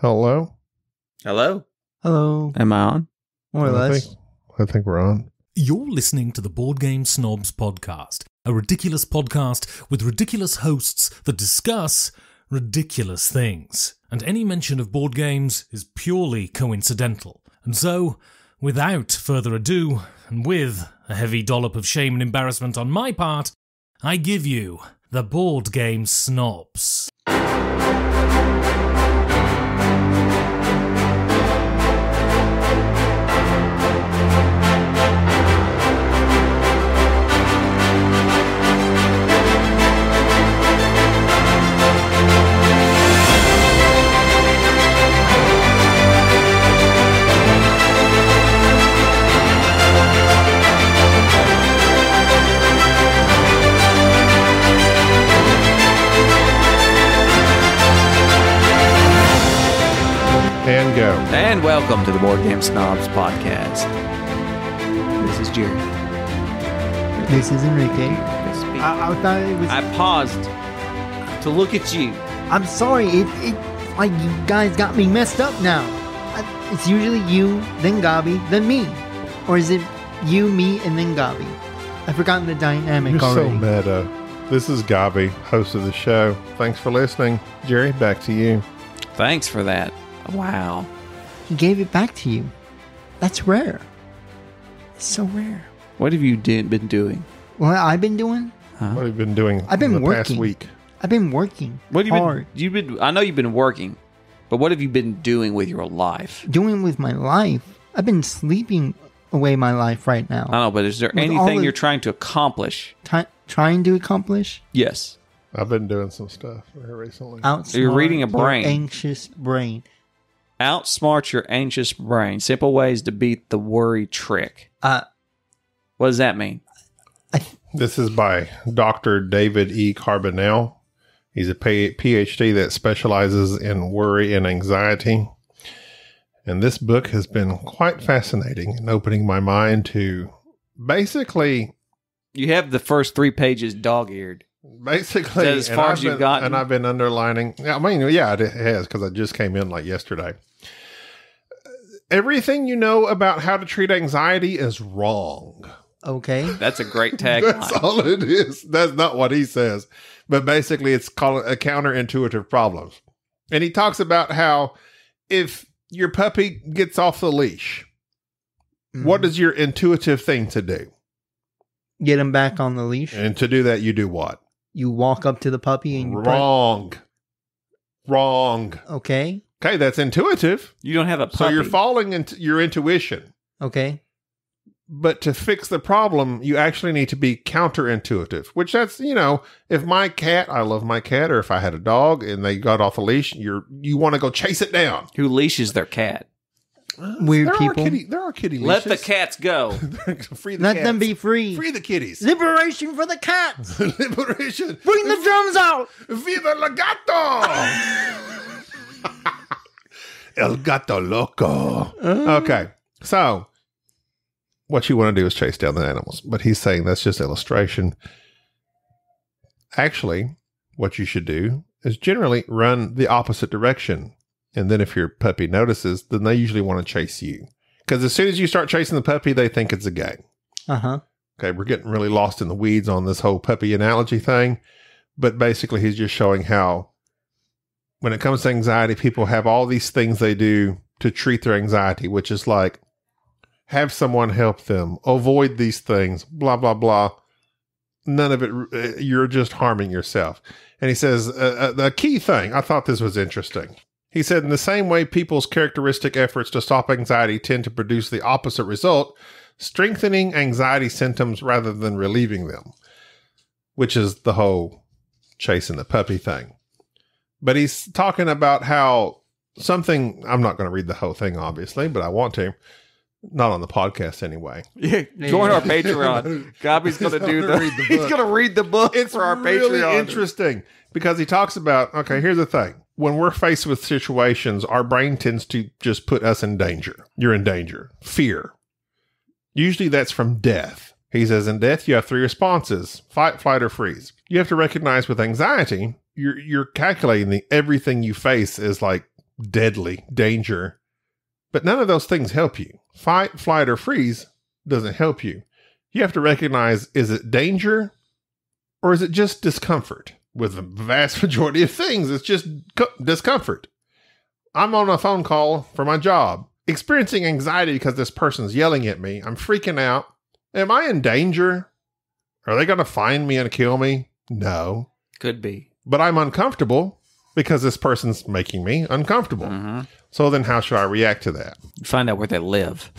Hello? Hello? Hello. Am I on? More or less. I think we're on. You're listening to the Board Game Snobs podcast, a ridiculous podcast with ridiculous hosts that discuss ridiculous things. And any mention of board games is purely coincidental. And so, without further ado, and with a heavy dollop of shame and embarrassment on my part, I give you the Board Game Snobs. And go. And welcome to the Board Game Snobs podcast. This is Jerry. This is Enrique. This is me. I thought it was. I paused to look at you. I'm sorry. It like you guys got me messed up now. It's usually you, then Gaby, then me, or is it you, me, and then Gaby? I've forgotten the dynamic You're already. so meta. This is Gaby, host of the show. Thanks for listening. Jerry, back to you. Thanks for that. Wow. He gave it back to you. That's rare. It's so rare. What have you been doing? What I've been doing? What have you been doing I've been in the past working. week? I've been working What have hard. you've been? I know you've been working, but what have you been doing with your life? Doing with my life. I've been sleeping away my life right now. I don't know, but is there With all anything the- you're trying to accomplish? Trying to accomplish. Yes. I've been doing some stuff very recently. Outsmart You're reading a your brain. anxious brain. Outsmart your anxious brain. Simple ways to beat the worry trick. What does that mean? This is by Dr. David E. Carbonell. He's a PhD that specializes in worry and anxiety. And this book has been quite fascinating in opening my mind to basically... You have the first 3 pages dog-eared. Basically, Is that as far as you've gotten? And I've been underlining. I mean, yeah, it has because I just came in like yesterday. Everything you know about how to treat anxiety is wrong. Okay. That's a great That's tagline. all it is. That's not what he says, but basically, it's called a counterintuitive problems. And he talks about how if your puppy gets off the leash, what is your intuitive thing to do? Get him back on the leash. And to do that, you do what? You walk up to the puppy and you Wrong. Okay. Okay, that's intuitive. You don't have a puppy. So you're following into your intuition. Okay. But to fix the problem, you actually need to be counterintuitive, which that's, if my cat, I love my cat, or if I had a dog and they got off the leash, you want to go chase it down. Who leashes their cat? Weird There people. are kitty Let leashes. the cats go. Free the Let cats. them be free. Free the kitties. Liberation for the cats. Liberation. Bring the drums out. Viva la gato. El gato loco. Okay. So what you want to do is chase down the animals. But he's saying that's just illustration. Actually, what you should do is generally run the opposite direction. And then if your puppy notices, then they usually want to chase you. Because as soon as you start chasing the puppy, they think it's a game. Uh-huh. Okay, we're getting really lost in the weeds on this whole puppy analogy thing. But basically, he's just showing how when it comes to anxiety, people have all these things they do to treat their anxiety, which is like have someone help them, avoid these things, blah, blah, blah. None of it, you're just harming yourself. And he says, the key thing, I thought this was interesting. He said, in the same way people's characteristic efforts to stop anxiety tend to produce the opposite result, strengthening anxiety symptoms rather than relieving them, which is the whole chasing the puppy thing. But he's talking about how something, I'm not going to read the whole thing, obviously, but I want to. Not on the podcast anyway. Yeah, join our Patreon. Gaby's going to do gonna read the He's book. going to read the book It's for our really Patreon. interesting because he talks about, okay, here's the thing. When we're faced with situations, our brain tends to just put us in danger. You're in danger. Fear. Usually that's from death. He says in death, you have 3 responses: fight, flight, or freeze. You have to recognize with anxiety, you're calculating everything you face is like deadly danger. But none of those things help you. Fight, flight, or freeze doesn't help you. You have to recognize, is it danger or is it just discomfort? With the vast majority of things, it's just discomfort. I'm on a phone call for my job, experiencing anxiety because this person's yelling at me. I'm freaking out. Am I in danger? Are they going to find me and kill me? No. Could be. But I'm uncomfortable because this person's making me uncomfortable. Mm-hmm. So then how should I react to that? Find out where they live.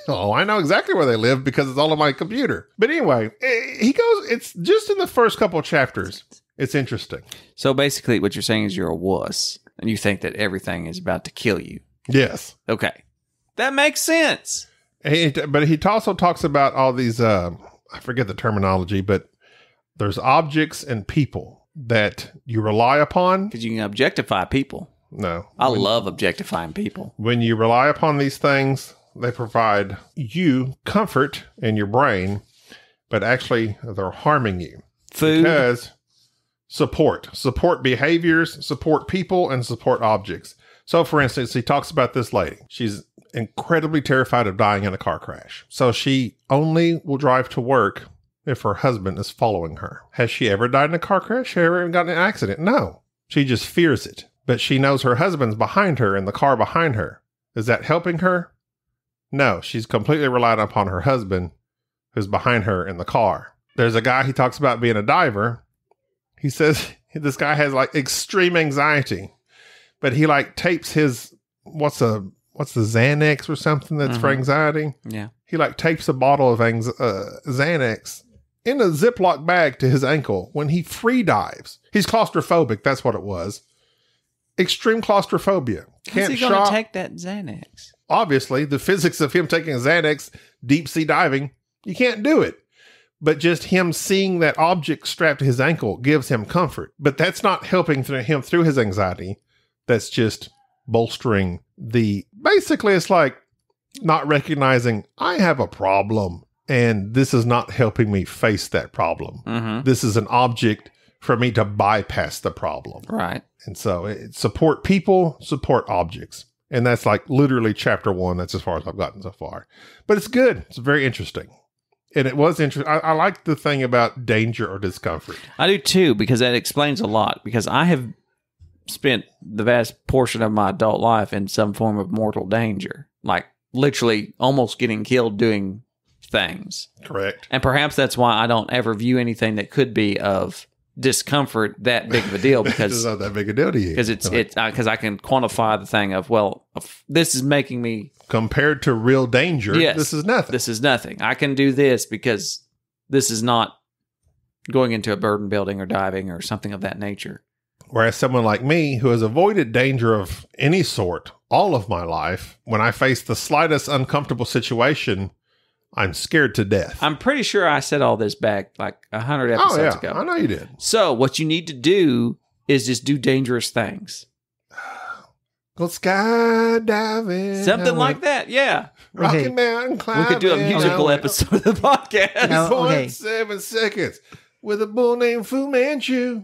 Oh, I know exactly where they live because it's all on my computer. But anyway, he goes, it's just in the first couple of chapters. It's interesting. So basically what you're saying is you're a wuss and you think that everything is about to kill you. Yes. Okay. That makes sense. But he also talks about all these, I forget the terminology, but there's objects and people that you rely upon. Because you can objectify people. No. I love objectifying people. When you rely upon these things, they provide you comfort in your brain, but actually they're harming you. Food. Because support behaviors, support people, and support objects. So for instance, he talks about this lady. She's incredibly terrified of dying in a car crash. So she only will drive to work if her husband is following her. Has she ever died in a car crash? Has she ever gotten in an accident? No. She just fears it. But she knows her husband's behind her in the car behind her. Is that helping her? No. She's completely reliant upon her husband who's behind her in the car. There's a guy, he talks about being a diver. He says this guy has like extreme anxiety, but he like tapes his, what's the Xanax or something that's for anxiety? Yeah. He like tapes a bottle of Xanax in a Ziploc bag to his ankle when he free dives. He's claustrophobic. That's what it was. Extreme claustrophobia. How's he going to take that Xanax? Obviously, the physics of him taking a Xanax, deep sea diving, you can't do it. But just him seeing that object strapped to his ankle gives him comfort. But that's not helping him through his anxiety. That's just bolstering basically it's like not recognizing I have a problem and this is not helping me face that problem. Mm-hmm. This is an object for me to bypass the problem. Right. And so support people, support objects. And that's like literally chapter 1. That's as far as I've gotten so far. But it's good. It's very interesting. And it was interesting. I like the thing about danger or discomfort. I do too, because that explains a lot. Because I have spent the vast portion of my adult life in some form of mortal danger. Like literally almost getting killed doing things. Correct. And perhaps that's why I don't ever view anything that could be of discomfort that big of a deal, because it's not that big a deal to you. Because I can quantify the thing of, well, this is making me, compared to real danger, yes, this is nothing. This is nothing. I can do this because this is not going into a burden building or diving or something of that nature. Whereas someone like me, who has avoided danger of any sort all of my life, when I face the slightest uncomfortable situation, I'm scared to death. I'm pretty sure I said all this back like 100 episodes ago. I know you did. So what you need to do is just do dangerous things. Go skydiving. Something like that, yeah. Rocky Okay. Mountain climbing. We could do a musical episode of the podcast. No. Okay. 7 seconds with a bull named Fu Manchu.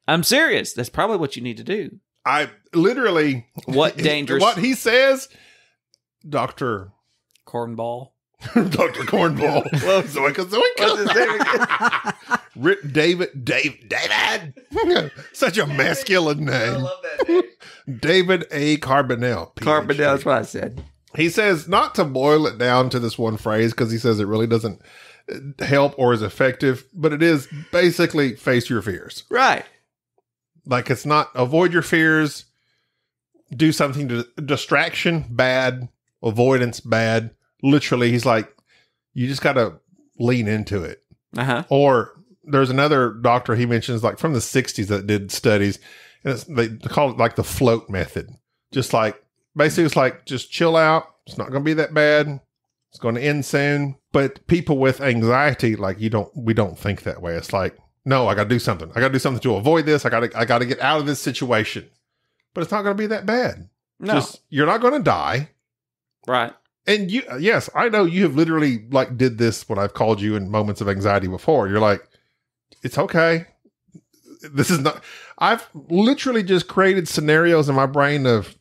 I'm serious. That's probably what you need to do. I literally... What dangerous... What he says, Dr. Cornball. Dr. Cornball. Well, Zoinka. What's his name again? David. Such a masculine name. I love that name. David A. Carbonell. Carbonell, that's what I said. He says, not to boil it down to this one phrase, because he says it really doesn't help or is effective, but it is basically face your fears. Right. Like, it's not avoid your fears, do something to distraction, bad, avoidance, bad. Literally, he's like, you just got to lean into it. Uh-huh. Or there's another doctor he mentions, like from the 60s, that did studies, and they call it like the float method. Just like, basically, it's like, just chill out. It's not going to be that bad. It's going to end soon. But people with anxiety, like we don't think that way. It's like, no, I got to do something. I got to do something to avoid this. I got to get out of this situation. But it's not going to be that bad. No. You're not going to die. Right. And yes, I know you have literally like did this when I've called you in moments of anxiety before. You're like, it's okay. this is not, I've literally just created scenarios in my brain of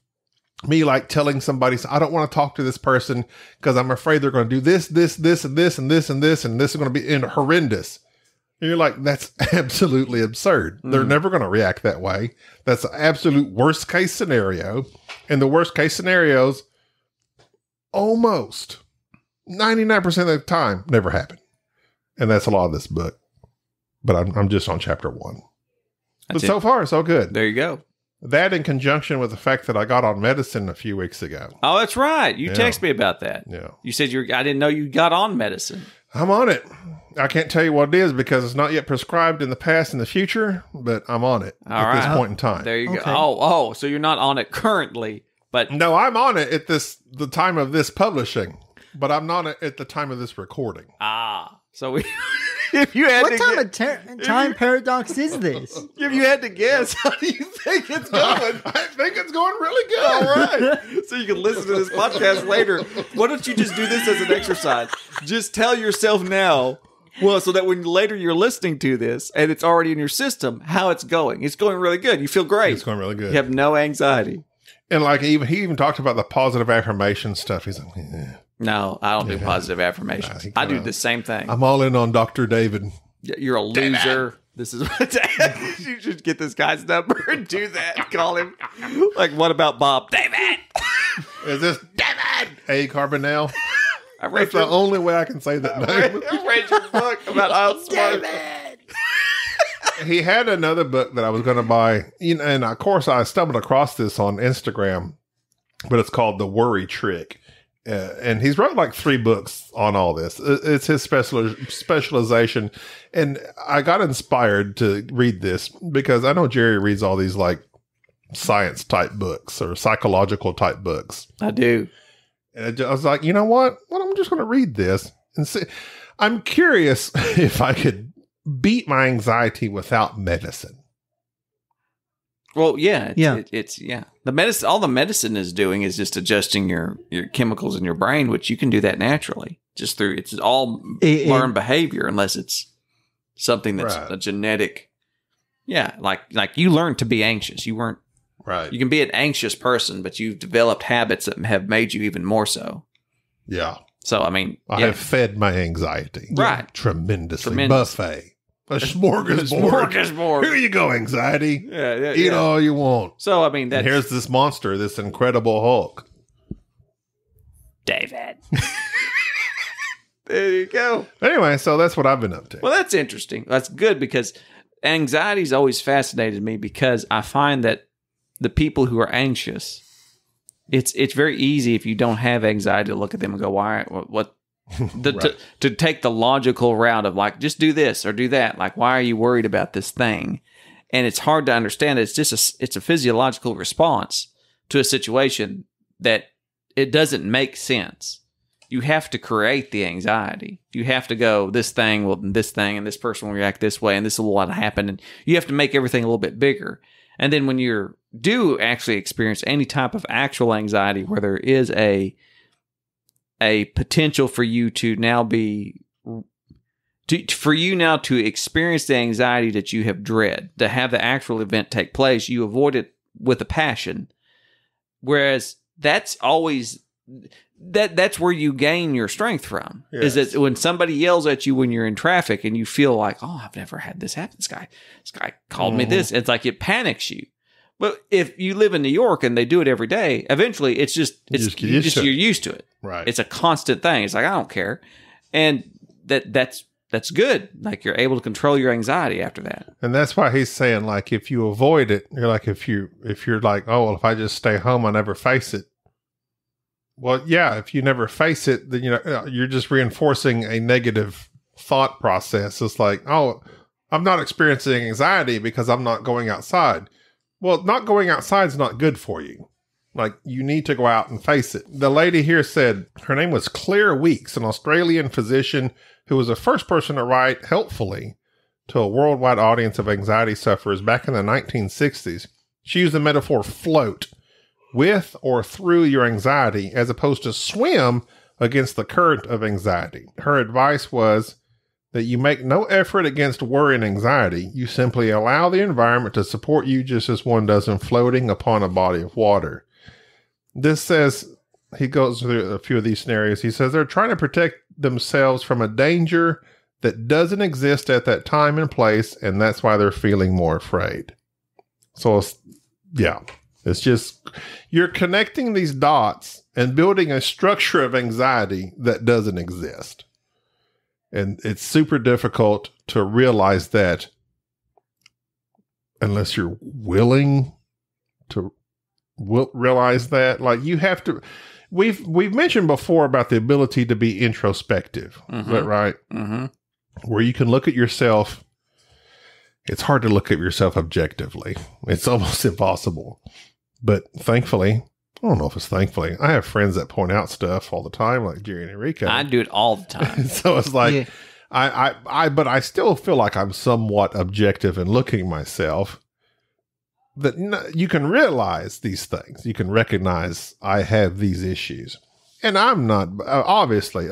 me like telling somebody, I don't want to talk to this person because I'm afraid they're going to do this, and this, and this, and this, and this is going to be horrendous. And you're like, that's absolutely absurd. They're never going to react that way. That's the absolute worst case scenario. And the worst case scenarios, almost 99% of the time, never happen. And that's a lot of this book. But I'm just on chapter 1. But so far, so good. There you go. That in conjunction with the fact that I got on medicine a few weeks ago. Oh, that's right. You texted me about that. Yeah. You said I didn't know you got on medicine. I'm on it. I can't tell you what it is because it's not yet prescribed in the past and the future, but I'm on it at this point in time. There you go. Okay. Oh, so you're not on it currently, but No, I'm on it at the time of this publishing, but I'm not at the time of this recording. So if you had What to time of time paradox is this? if you had to guess, how do you think it's going? I think it's going really good. All right. So you can listen to this podcast later. Why don't you just do this as an exercise? Just tell yourself now, well, so that when later you're listening to this and it's already in your system, how it's going. It's going really good. You feel great. It's going really good. You have no anxiety. And like he even talked about the positive affirmation stuff. He's like, No, I don't do positive affirmations. I do the same thing. I'm all in on Dr. David. You're a loser. This is what you should get this guy's number and do that. Call him. Like, what about Bob? David! Is this David? Hey, Carbonell. That's the only way I can say that name. I read your book about Outsmart. He had another book that I was going to buy, and of course I stumbled across this on Instagram, but it's called The Worry Trick. And he's wrote like 3 books on all this. It's his specialization. And I got inspired to read this because I know Jerry reads all these like science type books or psychological type books. I do. And I was like, you know what? Well, I'm just going to read this and see. I'm curious if I could beat my anxiety without medicine. Well, yeah. It's The medicine, all the medicine is doing is just adjusting your chemicals in your brain, which you can do that naturally. Just through, it's all learned behavior, unless it's something that's a genetic. Yeah, like you learned to be anxious. You weren't. Right. You can be an anxious person, but you've developed habits that have made you even more so. Yeah. So, I mean, I have fed my anxiety. Right. Tremendously. Buffet. A smorgasbord. Here you go, anxiety. Yeah, Eat all you want. So, I mean, and here's this monster, this Incredible Hulk. David. There you go. Anyway, so that's what I've been up to. Well, that's interesting. That's good because anxiety's always fascinated me because I find that the people who are anxious, it's very easy if you don't have anxiety to look at them and go, why? What? To take the logical route of like, just do this or do that. Like, why are you worried about this thing? And it's hard to understand. It's just it's a physiological response to a situation that it doesn't make sense. You have to create the anxiety. You have to go, this thing, and this person will react this way, and this will happen. And you have to make everything a little bit bigger. And then when you do actually experience any type of actual anxiety where there is a potential for you to now to experience the anxiety that you have dread, to have the actual event take place, you avoid it with a passion. Whereas that's always that's where you gain your strength from. Yes. Is that when somebody yells at you when you're in traffic and you feel like, oh, I've never had this happen. This guy called me this. It's like it panics you. But if you live in New York and they do it every day, eventually you're used to it. Right. It's a constant thing. It's like, I don't care. And that's good. Like you're able to control your anxiety after that. And that's why he's saying, like, if you avoid it, you're like, if you're like, oh, well, if I just stay home, I never face it. Well, yeah, if you never face it, then you're just reinforcing a negative thought process. It's like, oh, I'm not experiencing anxiety because I'm not going outside. Well, not going outside is not good for you. Like, you need to go out and face it. The lady here said her name was Claire Weeks, an Australian physician who was the first person to write helpfully to a worldwide audience of anxiety sufferers back in the 1960s. She used the metaphor float with or through your anxiety as opposed to swim against the current of anxiety. Her advice was that you make no effort against worry and anxiety. You simply allow the environment to support you just as one does in floating upon a body of water. This says, he goes through a few of these scenarios. He says they're trying to protect themselves from a danger that doesn't exist at that time and place, and that's why they're feeling more afraid. So, it's just, you're connecting these dots and building a structure of anxiety that doesn't exist. And it's super difficult to realize that unless you're willing to realize that. Like, you have to, we've mentioned before about the ability to be introspective. Is that right? Where you can look at yourself. It's hard to look at yourself objectively. It's almost impossible. But thankfully, I don't know if it's thankfully, I have friends that point out stuff all the time, like Jerry and Enrique. I do it all the time. So it's like, but I still feel like I'm somewhat objective in looking at myself. That you can realize these things. You can recognize I have these issues. And I'm not, obviously,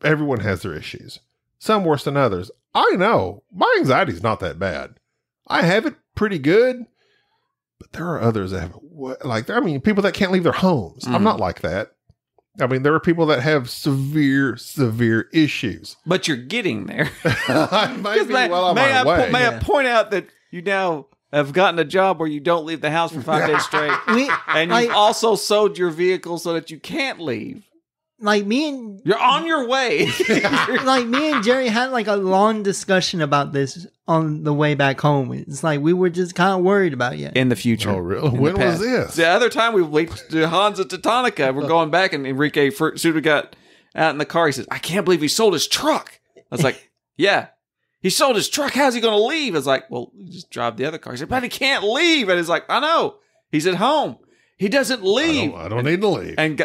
everyone has their issues. Some worse than others. I know my anxiety is not that bad. I have it pretty good. But there are others that have, people that can't leave their homes. I'm not like that. I mean, there are people that have severe issues. But you're getting there. May I point out that you now have gotten a job where you don't leave the house for 5 days straight. And you've also sold your vehicle so that you can't leave. Like me and... You're on your way. Like me and Jerry had like a long discussion about this on the way back home. It's like we were just kind of worried about you. In the future. Oh, really? When was this? The other time we went to Hansa Teutonica. We're going back, and Enrique, as soon as we got out in the car, he says, I can't believe he sold his truck. I was like, yeah. He sold his truck. How's he going to leave? I was like, well, you just drive the other car. He said, but he can't leave. And he's like, I know. He's at home. He doesn't leave. I don't need to leave. And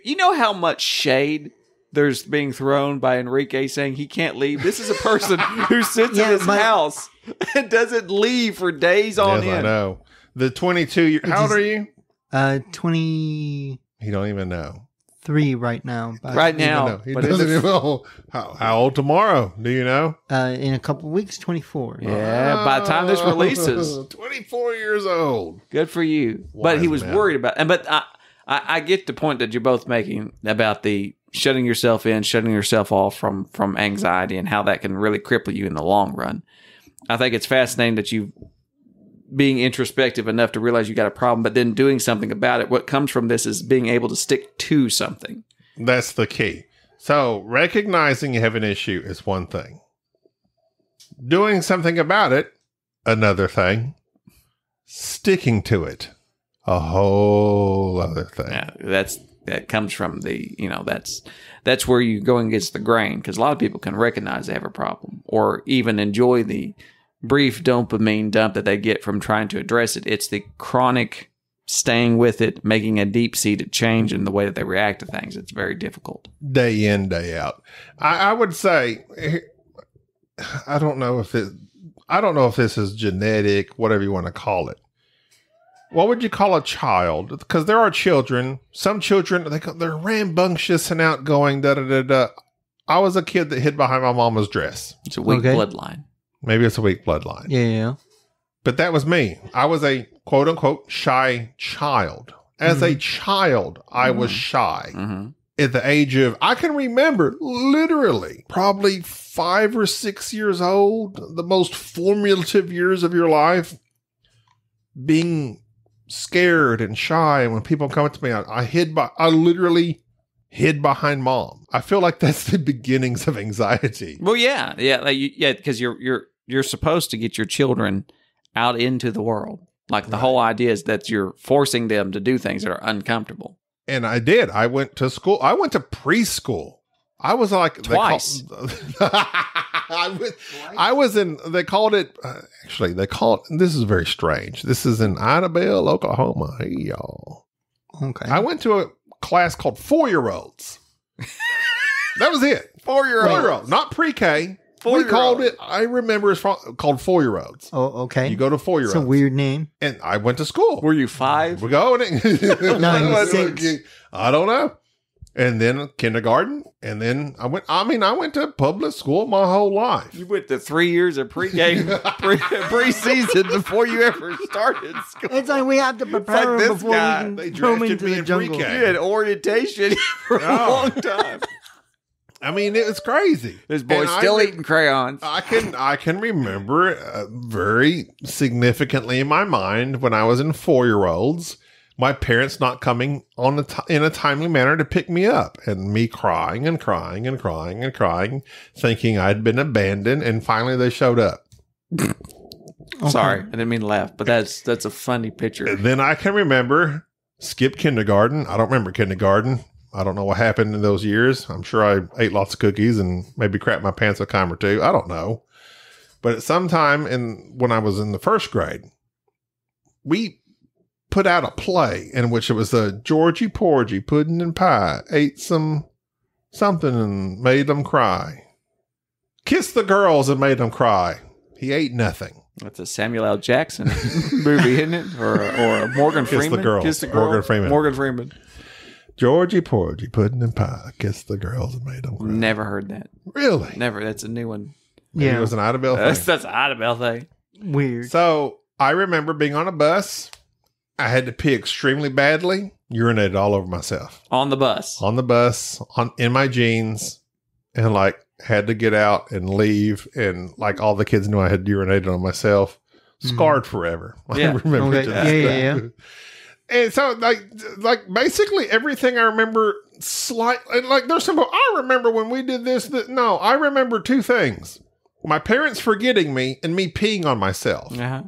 you know how much shade there's being thrown by Enrique saying he can't leave? This is a person who sits in his house and doesn't leave for days on end. I know. The 22 how old are you? 23 He don't even know. Right now. Right now. He doesn't even know. How old tomorrow? Do you know? In a couple of weeks, 24. Yeah, by the time this releases. 24 years old. Good for you. But he was worried about it. But I get the point that you're both making about the shutting yourself in, shutting yourself off from anxiety and how that can really cripple you in the long run. I think it's fascinating that you being introspective enough to realize you got a problem, but then doing something about it. What comes from this is being able to stick to something. That's the key. So recognizing you have an issue is one thing. Doing something about it, another thing. Sticking to it, a whole other thing. Yeah, that comes from that's where you're going against the grain, because a lot of people can recognize they have a problem or even enjoy the brief dopamine dump that they get from trying to address it. It's the chronic staying with it, making a deep-seated change in the way that they react to things. It's very difficult. Day in, day out. I would say, I don't know if this is genetic, whatever you want to call it. What would you call a child? Because there are children. Some children, they're rambunctious and outgoing. I was a kid that hid behind my mama's dress. It's a weak bloodline. Maybe it's a weak bloodline. Yeah. But that was me. I was a quote unquote shy child. As a child, I was shy. At the age of, I can remember literally probably 5 or 6 years old, the most formative years of your life, being scared and shy. And when people come up to me, I literally hid behind mom. I feel like that's the beginnings of anxiety. Well, yeah, because you're supposed to get your children out into the world. Like the whole idea is that you're forcing them to do things that are uncomfortable. And I did. I went to school. I went to preschool. I was like twice. I was in. They called it. Actually, they call it. This is very strange. This is in Idabel, Oklahoma. Hey, y'all. Okay. I went to a class called 4-year-olds. That was it. 4-year-olds, not pre-K. We called it. I remember it's called 4-year-olds. Oh, okay. You go to 4-year-olds. It's a weird name. And I went to school. Were you 5? We're going. No, he was 6. I don't know. and then kindergarten, and then I went to public school my whole life. You went to 3 years of preseason before you ever started school. It's like we have to prepare this him before guy. we They can throw him drafted into me the in jungle. pre-K. You had orientation for a long time. I mean, it was crazy. This boy's And still eating crayons. I can remember very significantly in my mind when I was in 4-year-olds, my parents not coming in a timely manner to pick me up, and me crying and crying and crying and crying, thinking I'd been abandoned, and finally they showed up. Okay. Sorry, I didn't mean to laugh, but that's a funny picture. And then I can remember skip kindergarten. I don't remember kindergarten. I don't know what happened in those years. I'm sure I ate lots of cookies and maybe crapped my pants a time or two. I don't know. But at some time when I was in the first grade, we put out a play in which it was the Georgie Porgy pudding and pie ate something and made them cry. Kissed the girls and made them cry. He ate nothing. That's a Samuel L. Jackson movie, isn't it? Or a Morgan Kiss Freeman? the girls. Kiss the girl. Morgan Freeman. Georgie Porgy pudding and pie kissed the girls and made them cry. Never heard that. Really? Never. That's a new one. Maybe Yeah. it was an Ida Bell thing. That's an Idabel thing. Weird. So I remember being on a bus. I had to pee extremely badly. Urinated all over myself On the bus. on the bus, in my jeans, and like had to get out and leave. And like all the kids knew I had urinated on myself. Scarred forever. Yeah. I remember Okay. to this day. Yeah. And so like basically everything I remember slightly, like there's some, I remember when we did this, no, I remember two things. My parents forgetting me and me peeing on myself. Uh-huh.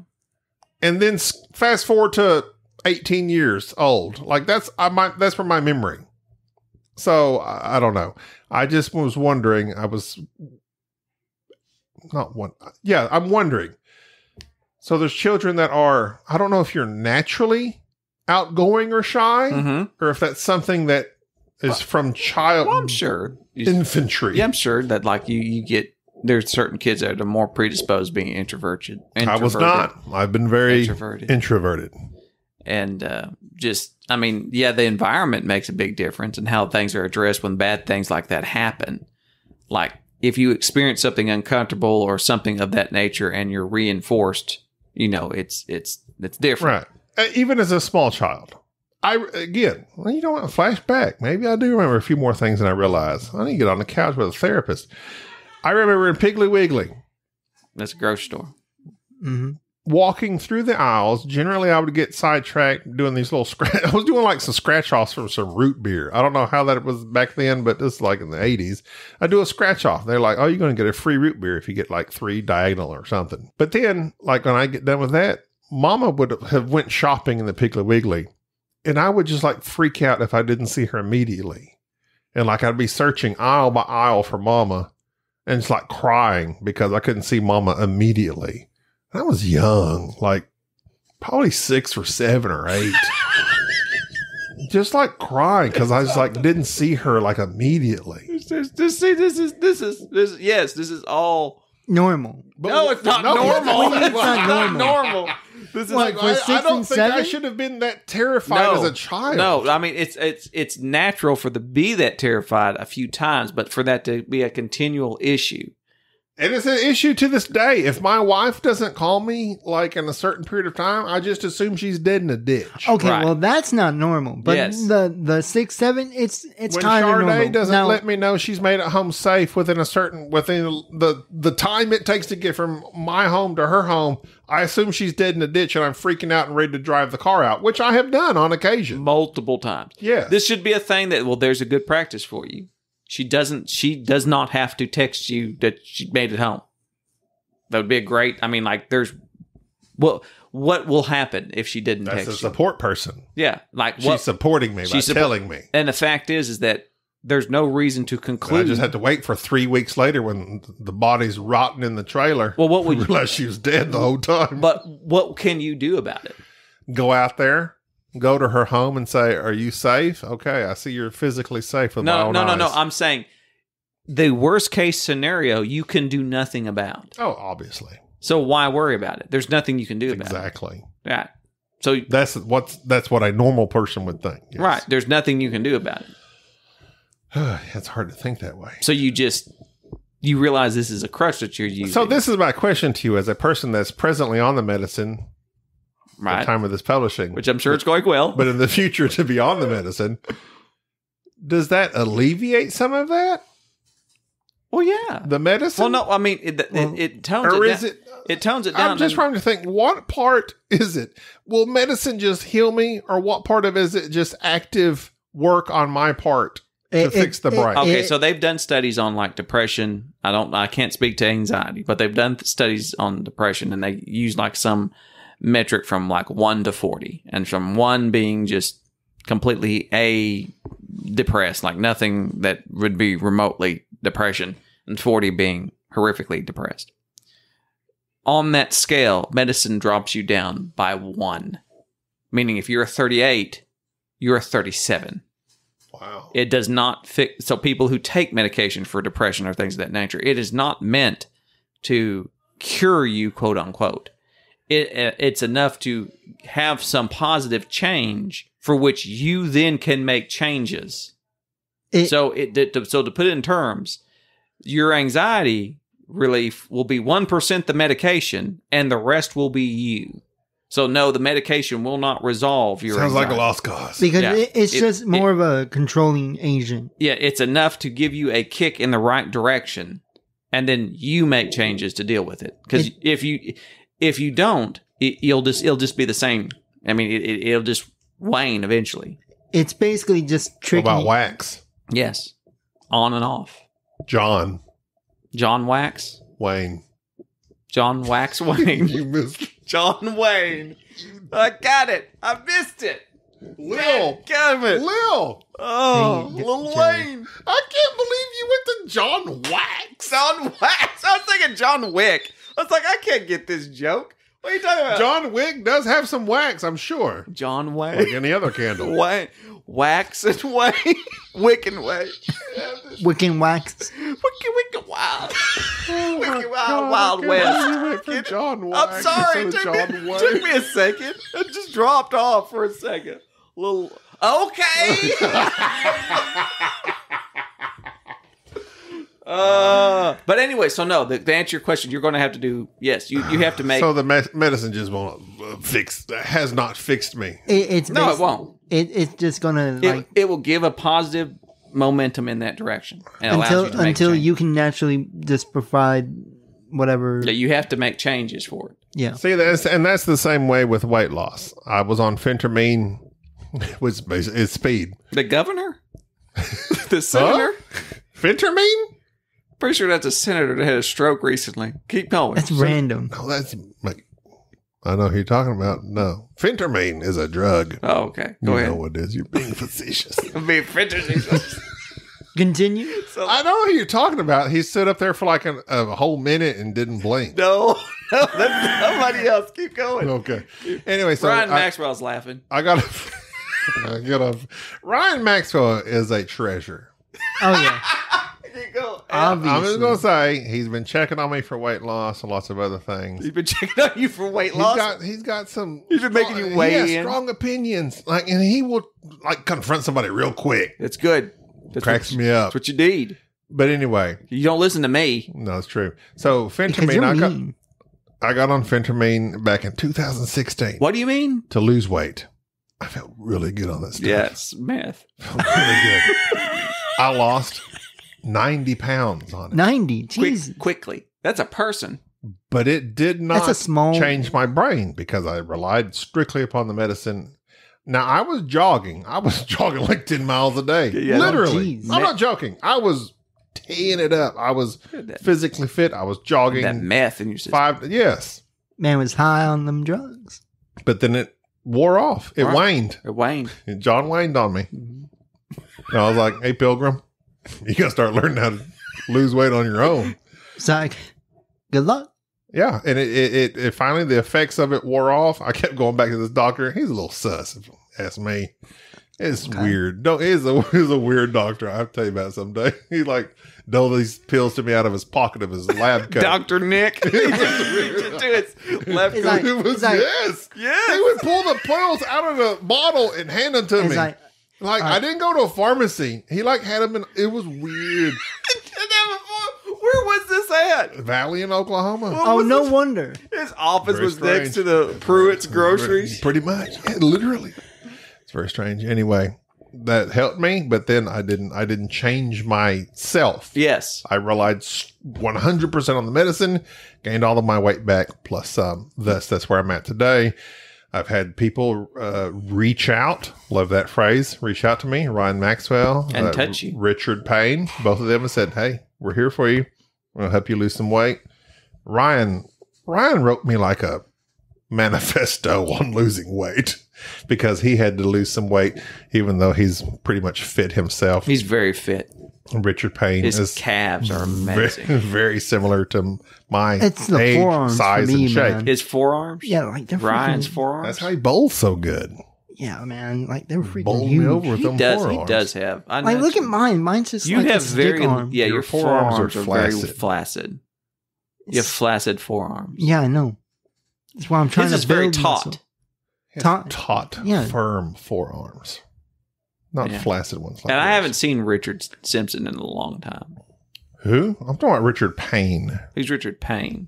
And then fast forward to 18 years old. Like that's from my memory. So I don't know. I just was wondering, I'm wondering. So there's children that are, I don't know if you're naturally outgoing or shy, Mm-hmm. or if that's something that is from child Well, I'm sure. infantry. Yeah, I'm sure that like you get, there's certain kids that are more predisposed being introverted. I was not. I've been very introverted. And the environment makes a big difference in how things are addressed when bad things like that happen. Like if you experience something uncomfortable or something of that nature and you're reinforced, it's different. Right. Even as a small child. You don't want to flash back. Maybe I do remember a few more things than I realize. I need to get on the couch with a therapist. I remember in Piggly Wiggly. That's a grocery store. Mm-hmm. Walking through the aisles, generally I would get sidetracked doing these little I was doing like some scratch offs from some root beer. I don't know how that was back then, but this is like in the 80s. I do a scratch off. They're like, oh, you're going to get a free root beer if you get like 3 diagonal or something. But then, like when I get done with that, Mama would have went shopping in the Piggly Wiggly, and I would just like freak out if I didn't see her immediately. And like I'd be searching aisle by aisle for Mama and just like crying because I couldn't see Mama immediately. I was young, like probably 6 or 7 or 8. Just like crying because I just like didn't see her like immediately. This is all Normal. no, it's not normal. It's not normal. This is What, like for I 6 don't and think I 7? should have been that terrified as a child. No, I mean it's natural for to be that terrified a few times, but for that to be a continual issue. And it's an issue to this day. If my wife doesn't call me like in a certain period of time, I just assume she's dead in a ditch. Okay, Right. well that's not normal. But Yes. the 6, 7, it's When kind of normal. Sade doesn't Now, let me know she's made it home safe within the time it takes to get from my home to her home, I assume she's dead in a ditch and I'm freaking out and ready to drive the car out, which I have done on occasion. Multiple times. Yeah. This should be a thing that there's a good practice for you. She does not have to text you that she made it home. That would be a great, what will happen if she didn't That's a text you? support person. Yeah. Like She's supporting me by telling me. And the fact is that there's no reason to I conclude. just had to wait for 3 weeks later when the body's rotting in the trailer. Well, what would you, realize she was dead the whole time. but what can you do about it? Go out there, go to her home and say, are you safe? Okay, I see you're physically safe with my No. own eyes. I'm saying the worst case scenario you can do nothing about. Oh, obviously. So why worry about it? There's nothing you can do about Exactly. it. Yeah. So That's what a normal person would think. Yes. right, there's nothing you can do about it. It's hard to think that way. So you realize this is a crutch that you're using. So this is my question to you as a person that's presently on the medicine at the time of this publishing. Which I'm sure it's going well. But in the future to be on the medicine, does that alleviate some of that? Well, yeah. The medicine? Well, no, I mean, it tones or it is down. It tones it down. I'm just trying to think, what part is it? Will medicine just heal me, or what part of it is it just active work on my part to fix the brain? Okay, so they've done studies on like depression. I can't speak to anxiety, but they've done studies on depression, and they use like some metric from like 1 to 40, and from 1 being just completely depressed, like nothing that would be remotely depression, and 40 being horrifically depressed. On that scale, medicine drops you down by 1, meaning if you're a 38, you're a 37. Wow. It does not fix. So people who take medication for depression or things of that nature, it is not meant to cure you, quote unquote. It's enough to have some positive change for which you then can make changes. So to put it in terms, your anxiety relief will be 1% the medication, and the rest will be you. So no, the medication will not resolve your Sounds anxiety. like a lost cause. Because it's just more of a controlling agent. Yeah, it's enough to give you a kick in the right direction, and then you make changes to deal with it. Because if you don't, it'll just be the same. I mean, it'll just wane eventually. It's basically just tricky. What about wax? Yes, on and off. John Wax. Wayne. John Wax Wayne. You missed John Wayne. I got it. I missed it. Lil. Damn it. Lil. Oh, Hey, Lil Jerry. Wayne. I can't believe you went to John Wax. John Wax. I was thinking John Wick. I was like, I can't get this joke. What are you talking about? John Wick does have some wax, I'm sure. John Like Wayne. any other candle. Wayne. Wax and Wayne. Wick and Wayne. Wiccan wax. Wicked Wild. Wicked Wild, God, Wild I West. can't believe you went for John Wax I'm sorry. instead of John Wayne. Took me a second. It just dropped off for a second. Little. Okay. But anyway, so no, to answer your question, you're going to have to do, yes, you have to make. So the medicine just won't has not fixed me. It won't. It's just gonna It will give a positive momentum in that direction. And allows you to make until change. you can naturally just provide whatever. Yeah, you have to make changes for it. Yeah. See, that's the same way with weight loss. I was on phentermine, which is speed. The governor? The senator? Phentermine? Pretty sure that's a senator that had a stroke recently. Keep going. That's random. No, that's like, I know who you're talking about. No, phentermine is a drug. Oh, okay. Go You ahead. know what it is. You're being facetious. Be Continue. I know who you're talking about. He stood up there for like a whole minute and didn't blink. No, that's somebody else. Keep going. Okay. Anyway, so Ryan Maxwell's laughing. I got Ryan Maxwell is a treasure. Oh yeah. Keep going. I'm just Obviously. going to say he's been checking on me for weight loss and lots of other things. He's been checking on you for weight loss. He's got some. He's been making you weigh he has in. strong opinions, and he will confront somebody real quick. That's good. That's Cracks me up. That's what you need. But anyway, You don't listen to me. no, it's true. So Because phentermine, you're mean. I got on phentermine back in 2016 What do you mean? to lose weight. I felt really good on that stuff. Yes, meth. Felt really good. I lost 90 pounds on it. 90. Jeez. Quickly. That's a person. But it did not That's a small- change my brain because I relied strictly upon the medicine. Now, I was jogging. Like 10 miles a day. Yeah. Literally. Oh, geez. I'm not joking. I was teeing it up. I was physically fit. I was jogging. That meth in your system. Yes. Man was high on them drugs. But then it wore off. It Right. waned. It waned. And John waned on me. And I was like, hey, Pilgrim, you got to start learning how to lose weight on your own. It's like, good luck. Yeah, and it finally, the effects of it wore off. I kept going back to this doctor. He's a little sus, if you ask me. It's weird. No, he's a weird doctor. I'll tell you about it someday. He doled these pills to me out of his pocket of his lab coat. Dr. Nick. He just do his left It's coat. like- It was, it's like- yes. Yes. He would pull the pills out of the bottle and hand them to It's me. like, Like, I didn't go to a pharmacy. He like had them in, it was weird. Where was this at? Valley in Oklahoma. Oh, no wonder. His office Very was strange. next to the Pruitt's groceries. Pretty much. Yeah, literally. It's very strange. Anyway, that helped me, but then I didn't change myself. Yes. I relied 100% on the medicine, gained all of my weight back plus some. Thus, that's where I'm at today. I've had people reach out. Love that phrase. Reach out to me. Ryan Maxwell. And touch you. Richard Payne. Both of them have said, hey, we're here for you. We'll help you lose some weight. Ryan wrote me like a manifesto on losing weight because he had to lose some weight, even though he's pretty much fit himself. He's very fit. Richard Payne His calves are amazing. very similar to my It's the age, forearms size, for me, and shape. man. His forearms? Yeah, like they're Ryan's freaking, forearms? That's how he bowls so good. yeah, man. Like they're freaking Bowled huge. me over with He them does. forearms. He does have. I Like, know look at mine. Mine's just you like have a stick very arm. yeah. Your Your forearms forearms are are very flaccid. flaccid. You have flaccid forearms. Yeah, I know. That's why I'm trying His to is very build taut. muscle. Has Taut. taut, Yeah. firm forearms, not Yeah. flaccid ones. Like And I yours. haven't seen Richard Simpson in a long time. Who? I'm talking about Richard Payne. Who's Richard Payne?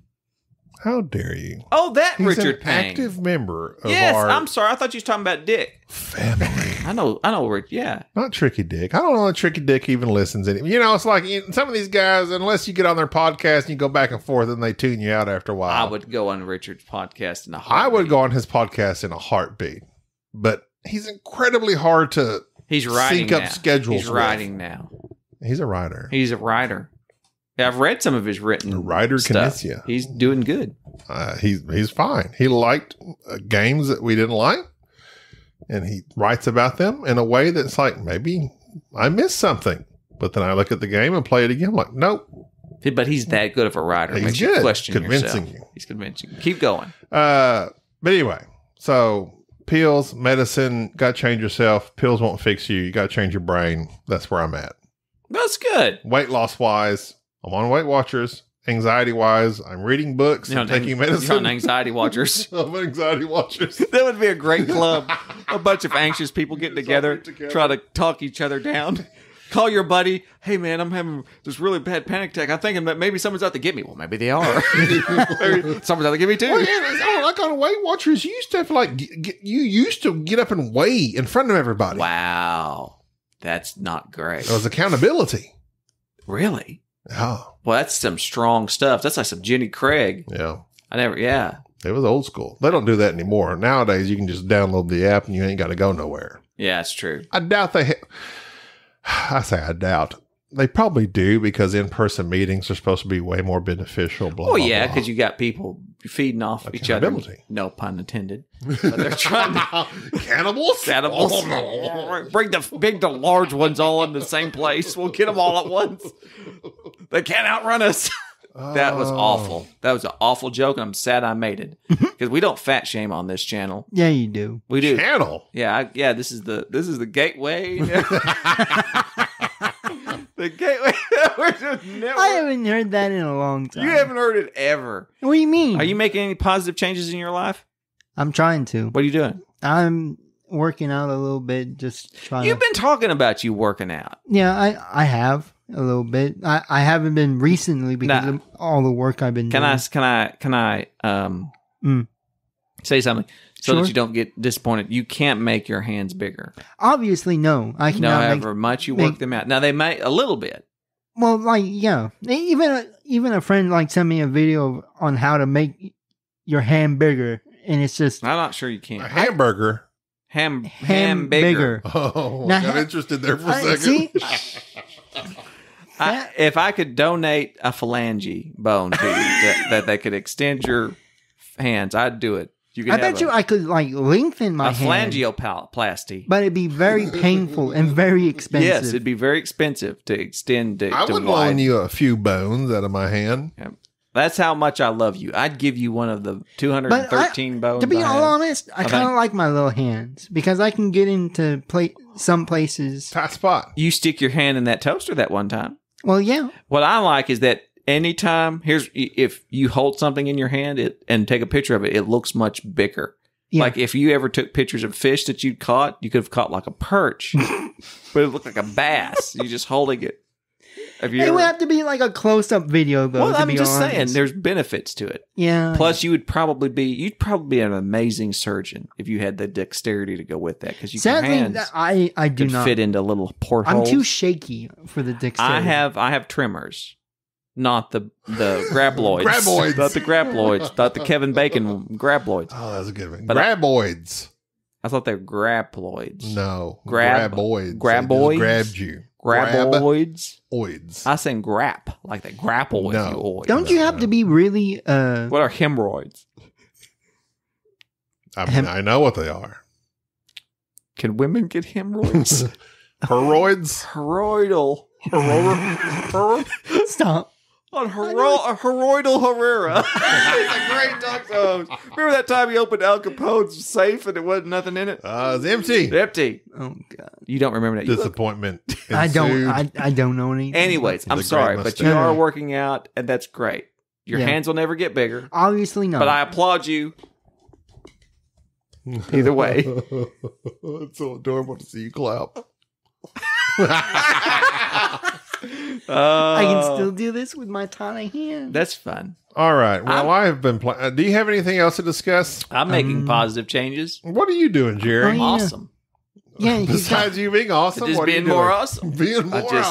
How dare you? Oh, that He's Richard an Payne. active member of Yes, our I'm sorry. I thought you was talking about Dick. family. I know, Rich. Yeah. Not Tricky Dick. I don't know if Tricky Dick even listens anymore. You know, it's like some of these guys, unless you get on their podcast and you go back and forth and they tune you out after a while. I would go on Richard's podcast in a I heartbeat. would go on his podcast in a heartbeat. But he's incredibly hard to He's writing sync up now. schedules He's with. writing now. He's a writer. He's a writer. Yeah, I've read some of his written A writer stuff. Kinesia. He's doing good. He's fine. He liked games that we didn't like, and he writes about them in a way that's like, maybe I missed something. But then I look at the game and play it again. I'm like, nope. But he's that good of a writer. It He's makes you good. question Convincing yourself. you. He's convincing you. Keep going. But anyway, so pills, medicine, got to change yourself. Pills won't fix you. You got to change your brain. That's where I'm at. That's good. Weight loss wise, I'm on Weight Watchers. Anxiety wise, I'm reading books and taking medicine. You're on Anxiety Watchers. I'm on Anxiety Watchers. That would be a great club. A bunch of anxious people getting together, try to talk each other down. Call your buddy. Hey, man, I'm having this really bad panic attack. I'm thinking that maybe someone's out to get me. Well, maybe they are. Maybe someone's out to get me, too. Well, yeah, like on Weight Watchers, you used to have to you used to get up and weigh in front of everybody. Wow. That's not great. It was accountability. Really? Oh, Well, that's some strong stuff. That's like some Jenny Craig. yeah. Yeah. It was old school. They don't do that anymore. Nowadays, you can just download the app and you ain't got to go nowhere. Yeah, it's true. I doubt I say I doubt. They probably do because in-person meetings are supposed to be way more beneficial. Blah, Oh, blah, yeah, blah. because you got people feeding off each other. Accountability. No pun intended. But they're trying to... Cannibals? Animals. Bring the big to large ones all in the same place. We'll get them all at once. They can't outrun us. That was awful. That was an awful joke, and I'm sad I made it because we don't fat shame on this channel. Yeah, you do. We do. Channel. Yeah, this is the gateway. The gateway. I haven't heard that in a long time. You haven't heard it ever. What do you mean? Are you making any positive changes in your life? I'm trying to. What are you doing? I'm working out a little bit, just trying You've to. been talking about you working out. Yeah, I have a little bit. I haven't been recently because of all the work I've been doing. Can I say something so Sure. that you don't get disappointed? You can't make your hands bigger. Obviously, no. I cannot However much you work them out. Now they may a little bit. Well, like, yeah. Even a friend like sent me a video on how to make your hand bigger, and it's just I'm not sure you A can. hamburger. Ham bigger. Oh, Now, got interested there for a second. See, If I could donate a phalange bone to you that they could extend your hands, I'd do it. You could I bet you I could like lengthen my a hand, phalangioplasty. but it'd be very painful and very expensive. Yes, it'd be very expensive to extend to, I to would wide. loan you a few bones out of my hand. That's how much I love you. I'd give you one of the 213 bones. To be I all have. honest, I kind of like my little hands because I can get into some places. Tight spot. You stick your hand in that toaster that one time. Well, yeah. What I like is that anytime if you hold something in your hand and take a picture of it, it looks much bigger. Yeah. Like if you ever took pictures of fish that you'd caught, you could have caught like a perch, but it looked like a bass. You just holding it. It would have to be like a close-up video, though. Well, to I'm be just honest. saying, there's benefits to it. Yeah. Plus, you'd probably be an amazing surgeon if you had the dexterity to go with that, because your Sadly, hands I do could not fit into little portholes. I'm too shaky for the dexterity. I have tremors, not the grabloids, Graboids. not the grabloids, not the Kevin Bacon grabloids. Oh, that's a good one. But Graboids. I thought they were graploids. No. Graboids? Graboids. They just grabbed you. Graboids. Graboids. I saying grap, like they grapple with No. you. Oid. Don't you have to be really What are hemorrhoids? I mean, I know what they are. Can women get hemorrhoids? Heroids? Heroidal. stop? On Heroidal Herrera. He's a great talk show. Remember that time he opened Al Capone's safe and there wasn't nothing in it? It's empty. Empty. Oh god. You don't remember that. You look- Disappointment. I ensued. don't know anything. Anyways, I'm The sorry, great but you mustache. are working out and that's great. Your Yeah. hands will never get bigger, Obviously not. but I applaud you. Either way. It's so adorable to see you clap. I can still do this with my tiny hand. That's fun. All right. Well, I have been playing. Do you have anything else to discuss? I'm making positive changes. What are you doing, Jerry? Oh, yeah. Awesome. Yeah, he's Besides you being awesome, Just what are you being more doing? awesome. Being more it's-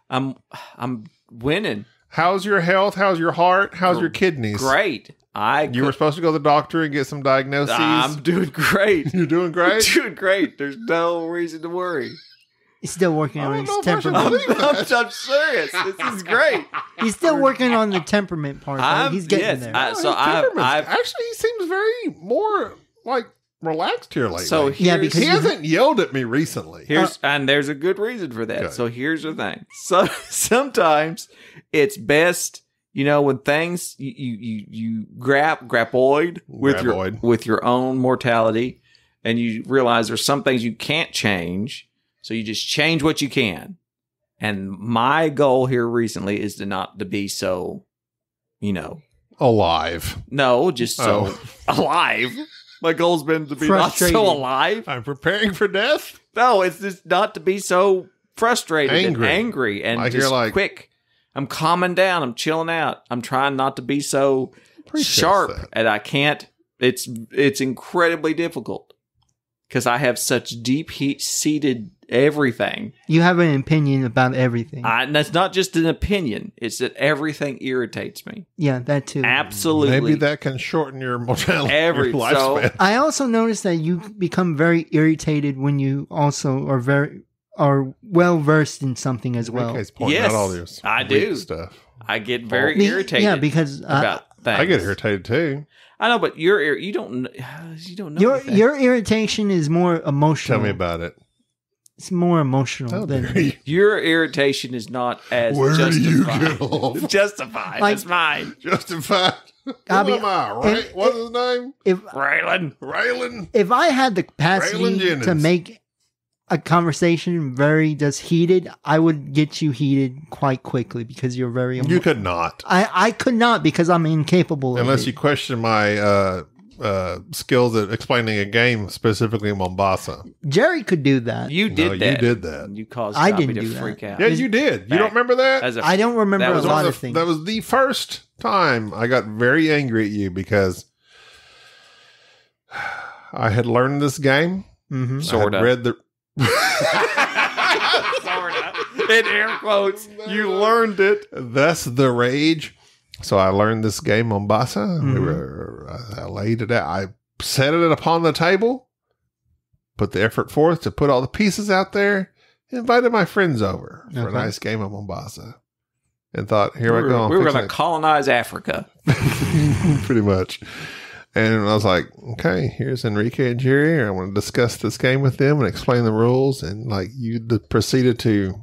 awesome. I'm winning. How's your health? How's your heart? How's your kidneys? Great. You were supposed to go to the doctor and get some diagnoses. I'm doing great. You're doing great. Doing great. There's no reason to worry. he's still working I on don't his know if I should temperament. believe I'm serious. This is great. He's still working on the temperament part. Though. He's getting yes, there. I- Oh, so his I've- temperament's- actually, he seems very more like relaxed here lately. So Yeah, here's, because he hasn't yelled at me recently. and there's a good reason for that. Okay. So here's the thing. So sometimes it's best, when things you grapoid with your own mortality, and you realize there's some things you can't change, so you just change what you can. And my goal here recently is to be so, Alive. no, just so alive. My goal's been to be not Frustrated. so alive. I'm preparing for death. No, it's just not to be so frustrated Angry. and angry and Like just you're like- quick. I'm calming down. I'm chilling out. I'm trying not to be so Appreciates sharp, that. and I can't. It's incredibly difficult because I have such deep seated everything. You have an opinion about everything. And that's not just an opinion. It's that everything irritates me. Yeah, that too. Absolutely. Maybe that can shorten your mortality, Every- your lifespan. I also noticed that you become very irritated when you also are well versed in something as well. Enrique's pointing Yes, out all this I weak do. stuff. I get very Be- irritated. Yeah, because about things. I get irritated too. I know, but you don't know. anything. your irritation is more emotional. Tell me about it. It's more emotional How than dare you? Your irritation is not as Where do you justified. get off? Justified. Like- That's mine. Justified. I'll Who be- am I? Right? What's his name? Raylan. Raylan. if I had the Raylan capacity Jennings. to make a conversation very just heated, I would get you heated quite quickly because you're very You could not. I could not because I'm incapable Unless of you it. question my skills at explaining a game, specifically in Mombasa. Jerry could do that. You No, did you that. did that. You caused I Gaby didn't to do that. freak out. Yeah, you did. You don't remember that? As a- I don't remember That a was lot One of of the- things. that was the first time I got very angry at you because I had learned this game. hmm Sorta. I had read the. Sorta. In air quotes, you learned it. That's the rage. So I learned this game Mombasa. Mhm. I laid it out. I set it upon the table, put the effort forth to put all the pieces out there, invited my friends over for a Okay. nice game of Mombasa, and thought, here We I go. were going to fixing colonize Africa. it. Pretty much. And I was like, okay, here's Enrique and Jerry. I want to discuss this game with them and explain the rules. And like you proceeded to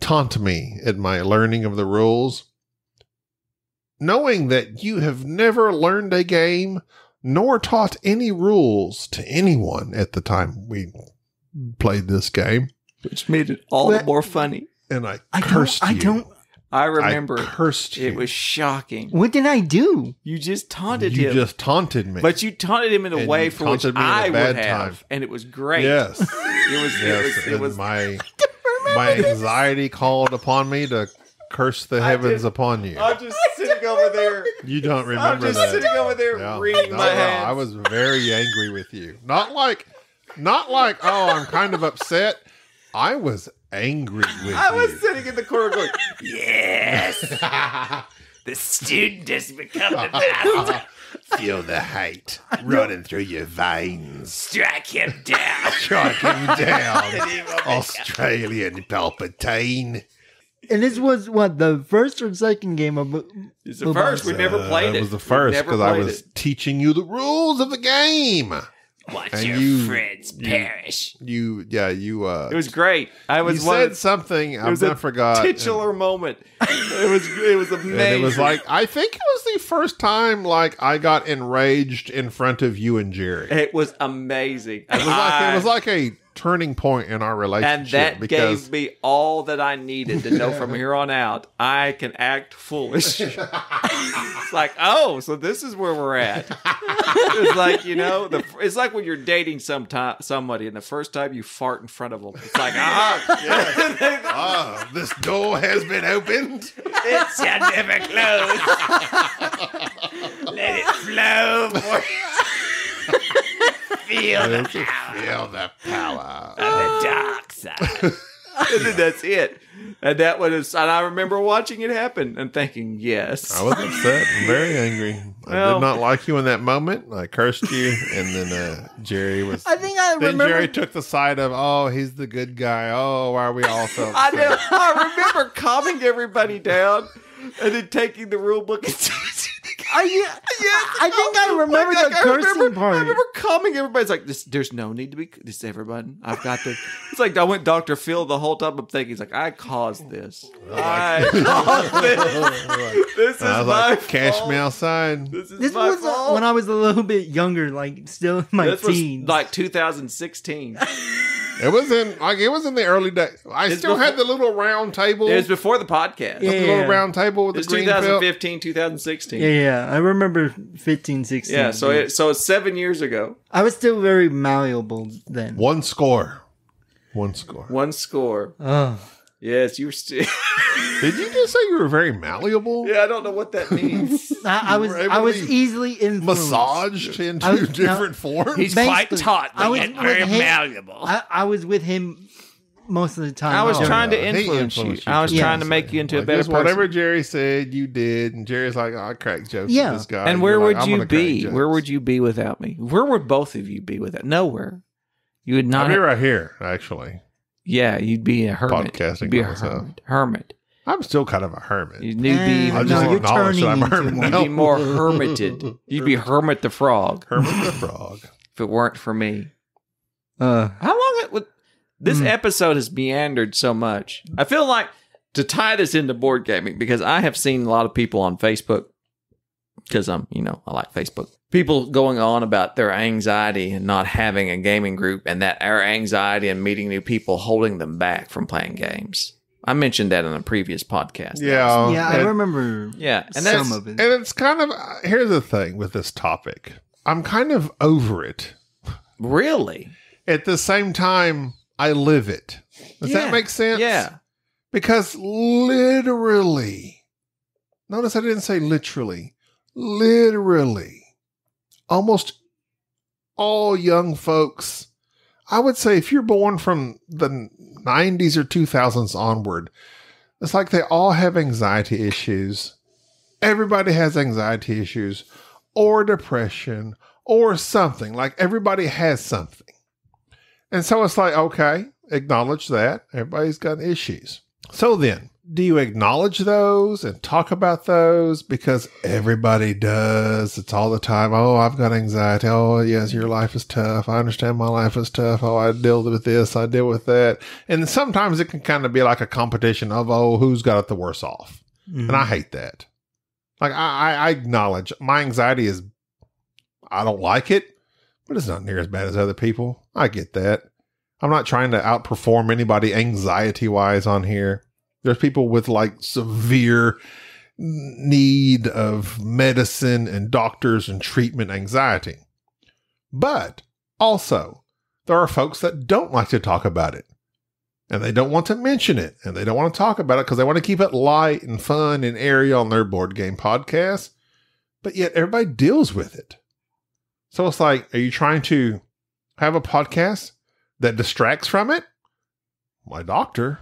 taunt me at my learning of the rules, knowing that you have never learned a game nor taught any rules to anyone at the time we played this game. Which made it all the Well- more funny. And I I cursed don't. I you. don't. I remember. I cursed you. It was shocking. What did I do? You just taunted You him. just taunted me. But you taunted him in a And way you for which taunted me in a I bad would have. time. And it was great. Yes. It was my anxiety called upon me to curse the heavens upon you. I'm just sitting over there. You don't I'm remember just that. sitting over there wringing my hands. I was very angry with you. Not like, oh, I'm kind of upset. I was angry with you. I was sitting in the corner going, yes, the student has become the best. Feel the hate running through your veins. Strike him down. Strike him down. Australian Palpatine. And this was what, the first or second game of It's the first. We never played it. It was the first We've never because I played was it. teaching you the rules of the game. Watch And your friends perish. You It was great. I was you one said of, something. it I was a forgot. titular moment. It was amazing. And it was like, I think it was the first time like I got enraged in front of you and Jerry. It was amazing. It was like a turning point in our relationship. And that because gave me all that I needed to know from here on out. I can act foolish. It's like, oh, so this is where we're at. It's like, it's like when you're dating somebody and the first time you fart in front of them. It's like, yes. This door has been opened. It shall never close. Let it flow. Feel the power of the dark side. And then that's it. And that was, and I remember watching it happen and thinking, yes. I was upset and very angry. I did not like you in that moment. I cursed you, and then Jerry was. I think I Then remember. Jerry took the side of, oh, he's the good guy. Oh, why are we all so? I know. I remember calming everybody down and then taking the rule book and I think I remember the cursing part. I remember calming everybody. It's like, there's no need to be. This everyone. I've got this. It's like I went Dr. Phil the whole time. I'm thinking, he's like, I caused this. I caused this. This is I was my like, catch fault. me outside. This is This my was fault. when I was a little bit younger, like still in my This teens. was like 2016. It was in the early days. I It's still had the little round table. It was before the podcast. Yeah. The little round table with It was the green felt. 2015, 2016. yeah, I remember 15, 16. Yeah, so it's 7 years ago. I was still very malleable then. One score. One score. Oh. Yes, you were still. Did you just say you were very malleable? Yeah, I don't know what that means. I was were able I to was be easily influenced. Massaged into I was- different forms? He's Basically, quite taut, I but was yet with very him- malleable. I was with him most of the time. I was Oh, trying to yeah. He influence you. influenced you I was too. trying to Yes. make you into a Like, better just person. whatever Jerry said, you did. And Jerry's like, I crack jokes Yeah. with this guy. And where you're would like, I'm you gonna crack be? jokes. Where would you be without me? Where would both of you be without? Nowhere. You would not. I'd be right here, actually. Yeah, you'd be a hermit. Podcasting You'd be a by myself. hermit. I'm still kind of a hermit. You'd be even I'll just No, you're acknowledge that I'm a turning hermit into now. You'd be more hermited. You'd be Hermit the Frog Hermit the Frog. if it weren't for me. Uh, How long it would this episode has meandered so much? I feel like to tie this into board gaming, because I have seen a lot of people on Facebook, because I like Facebook. People going on about their anxiety and not having a gaming group, and that our anxiety and meeting new people holding them back from playing games. I mentioned that in a previous podcast. Yeah. yeah, I and- remember Yeah, and that's some of it. And it's kind of, here's the thing with this topic. I'm kind of over it. really. At the same time, I live it. Does Yeah. that make sense? Yeah. Because literally, notice I didn't say literally, almost all young folks, I would say if you're born from the 90s or 2000s onward, it's like they all have anxiety issues. Everybody has anxiety issues or depression or something. Like everybody has something. And so it's like, okay, acknowledge that. Everybody's got issues. So then, do you acknowledge those and talk about those? Because everybody does. It's all the time. Oh, I've got anxiety. Oh, yes, your life is tough. I understand my life is tough. Oh, I deal with this. I deal with that. And sometimes it can kind of be like a competition of, oh, who's got it the worse off? And I hate that. Like, I acknowledge my anxiety is, I don't like it, but it's not near as bad as other people. I get that. I'm not trying to outperform anybody anxiety-wise on here. There's people with like severe need of medicine and doctors and treatment anxiety. But also, there are folks that don't like to talk about it. And they don't want to mention it. And they don't want to talk about it because they want to keep it light and fun and airy on their board game podcast. But yet everybody deals with it. So it's like, are you trying to have a podcast that distracts from it? My doctor,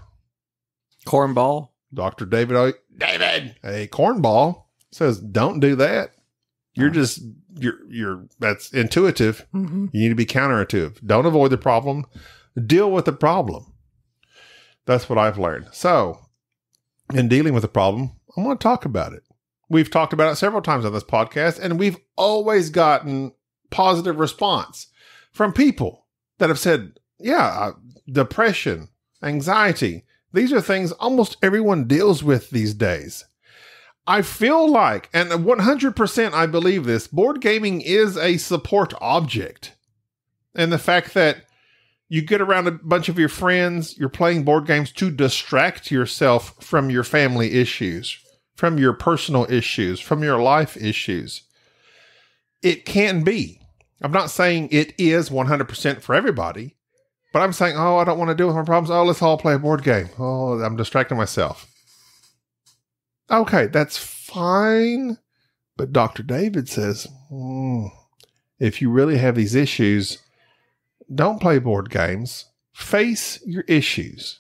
Cornball. Dr. David, a cornball, says, don't do that. You're just, that's intuitive. Mm-hmm. You need to be counterintuitive. Don't avoid the problem. Deal with the problem. That's what I've learned. So, in dealing with the problem, I want to talk about it. We've talked about it several times on this podcast, and we've always gotten positive response from people that have said, yeah, depression, anxiety, these are things almost everyone deals with these days. I feel like, and 100% I believe this, board gaming is a support object. And the fact that you get around a bunch of your friends, you're playing board games to distract yourself from your family issues, from your personal issues, from your life issues. It can be. I'm not saying it is 100% for everybody, but I'm saying, oh, I don't want to deal with my problems. Oh, let's all play a board game. Oh, I'm distracting myself. Okay, that's fine. But Dr. David says, if you really have these issues, don't play board games. Face your issues.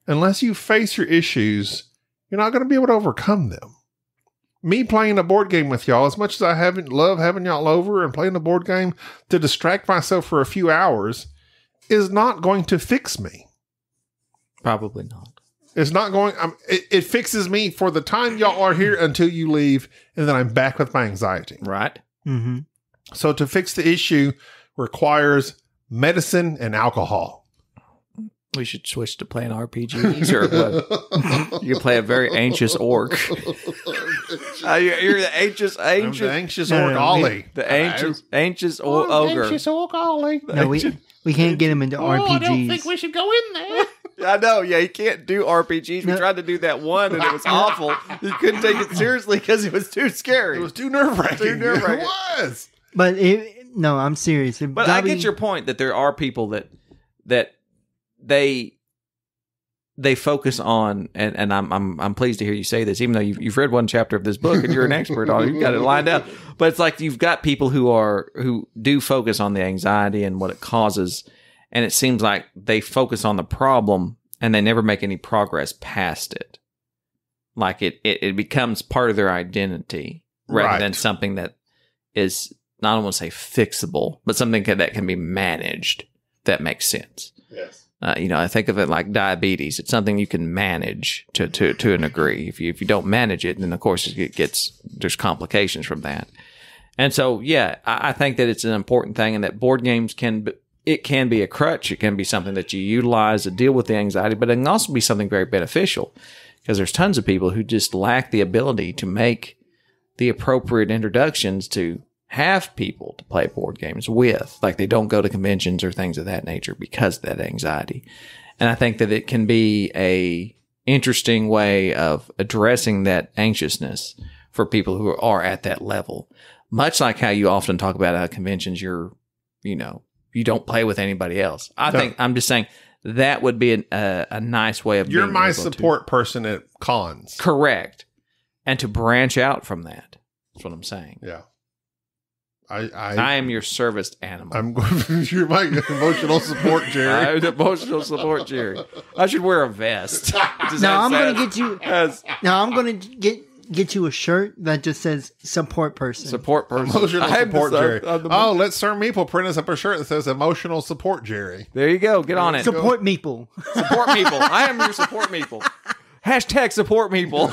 Unless you face your issues, you're not going to be able to overcome them. Me playing a board game with y'all, as much as I love having y'all over and playing a board game to distract myself for a few hours, is not going to fix me. Probably not. It's not going, it fixes me for the time y'all are here until you leave, and then I'm back with my anxiety. Right. Mm-hmm. So to fix the issue requires medicine and alcohol. We should switch to playing RPGs or what? You play a very anxious orc. You're the anxious I'm the anxious No, orc no, Ollie. The anxious ogre. Anxious orc Ollie. No, we can't get him into RPGs. I don't think we should go in there. I know, yeah, you can't do RPGs. We No. tried to do that one, and it was awful. You couldn't take it seriously because it was too scary. It was too nerve-wracking. Too nerve-wracking. It was. But no, I'm serious. If But I Gaby- get your point that there are people that they focus on, and I'm pleased to hear you say this, even though you've read one chapter of this book and you're an expert on it, you've got it lined out. But it's like you've got people who do focus on the anxiety and what it causes, and it seems like they focus on the problem and they never make any progress past it. Like it becomes part of their identity rather than something that is, I don't want to say fixable, but something that can be managed. That makes sense. Yes. I think of it like diabetes. It's something you can manage to a degree. If you don't manage it, then of course there's complications from that. And so, yeah, I think that it's an important thing, and that board games can be a crutch. It can be something that you utilize to deal with the anxiety, but it can also be something very beneficial, because there's tons of people who just lack the ability to make the appropriate introductions to have people to play board games with. Like, they don't go to conventions or things of that nature because of that anxiety. And I think that it can be a interesting way of addressing that anxiousness for people who are at that level. Much like how you often talk about at conventions, you don't play with anybody else. I'm just saying that would be a nice way of You're being my able support person at cons. Correct. And to branch out from that. That's what I'm saying. Yeah. I am your service animal. You're my emotional support, Jerry. I'm the emotional support, Jerry. I should wear a vest. Now I'm going to get you. Now I'm going to get you a shirt that just says "support person." Support person. Emotional support, Jerry. I'm Oh, let Sir Meeple print us up a shirt that says "emotional support, Jerry." There you go. Get on it. Support meeple. Support people. I am your support people. Hashtag support people.